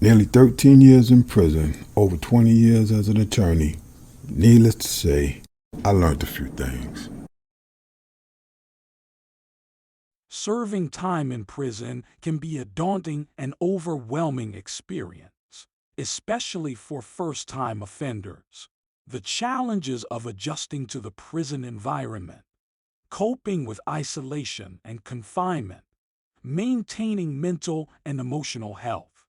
Nearly 13 years in prison, over 20 years as an attorney. Needless to say, I learned a few things. Serving time in prison can be a daunting and overwhelming experience, especially for first-time offenders. The challenges of adjusting to the prison environment, coping with isolation and confinement, maintaining mental and emotional health,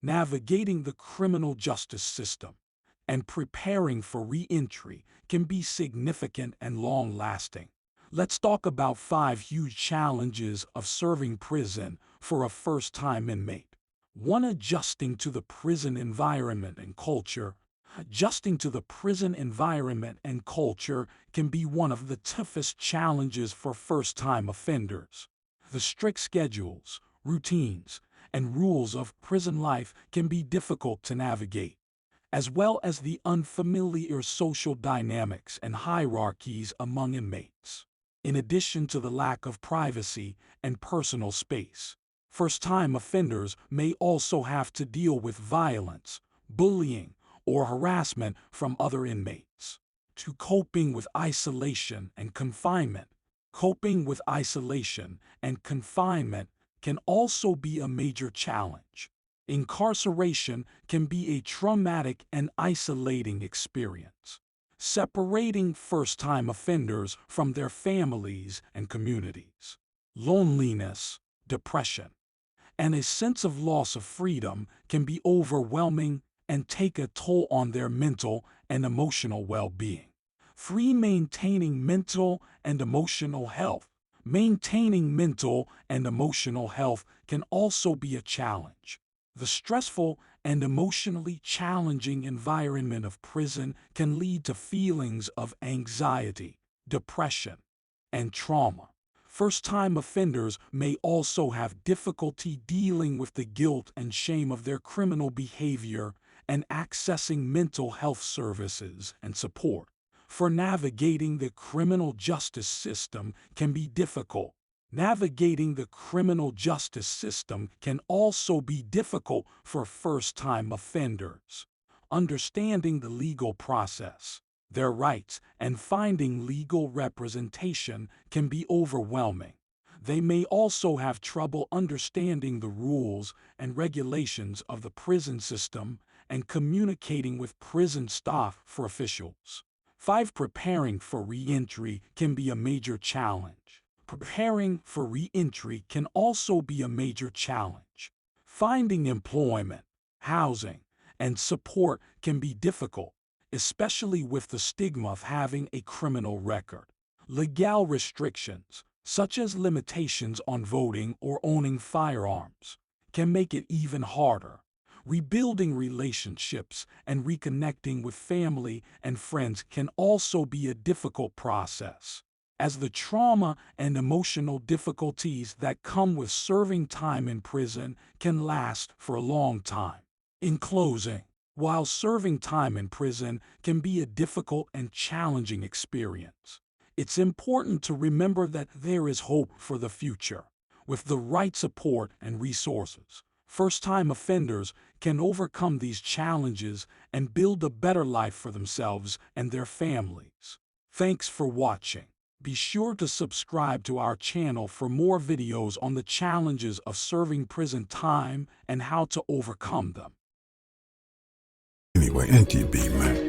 navigating the criminal justice system, and preparing for re-entry can be significant and long-lasting. Let's talk about 5 huge challenges of serving prison for a first-time inmate. 1. Adjusting to the prison environment and culture. Adjusting to the prison environment and culture can be one of the toughest challenges for first-time offenders. The strict schedules, routines, and rules of prison life can be difficult to navigate, as well as the unfamiliar social dynamics and hierarchies among inmates. In addition to the lack of privacy and personal space, first-time offenders may also have to deal with violence, bullying, or harassment from other inmates. To coping with isolation and confinement. Coping with isolation and confinement can also be a major challenge. Incarceration can be a traumatic and isolating experience, separating first-time offenders from their families and communities. Loneliness, depression, and a sense of loss of freedom can be overwhelming and take a toll on their mental and emotional well-being. 3. Maintaining mental and emotional health. Maintaining mental and emotional health can also be a challenge. The stressful and emotionally challenging environment of prison can lead to feelings of anxiety, depression, and trauma. First-time offenders may also have difficulty dealing with the guilt and shame of their criminal behavior and accessing mental health services and support. For navigating the criminal justice system can be difficult. Navigating the criminal justice system can also be difficult for first-time offenders. Understanding the legal process, their rights, and finding legal representation can be overwhelming. They may also have trouble understanding the rules and regulations of the prison system and communicating with prison staff for officials. 5. Preparing for re-entry can be a major challenge. Preparing for re-entry can also be a major challenge. Finding employment, housing, and support can be difficult, especially with the stigma of having a criminal record. Legal restrictions, such as limitations on voting or owning firearms, can make it even harder. Rebuilding relationships and reconnecting with family and friends can also be a difficult process, as the trauma and emotional difficulties that come with serving time in prison can last for a long time. In closing, while serving time in prison can be a difficult and challenging experience, it's important to remember that there is hope for the future. With the right support and resources, first-time offenders can overcome these challenges and build a better life for themselves and their families. Thanks for watching. Be sure to subscribe to our channel for more videos on the challenges of serving prison time and how to overcome them. Anyway, NTB, man.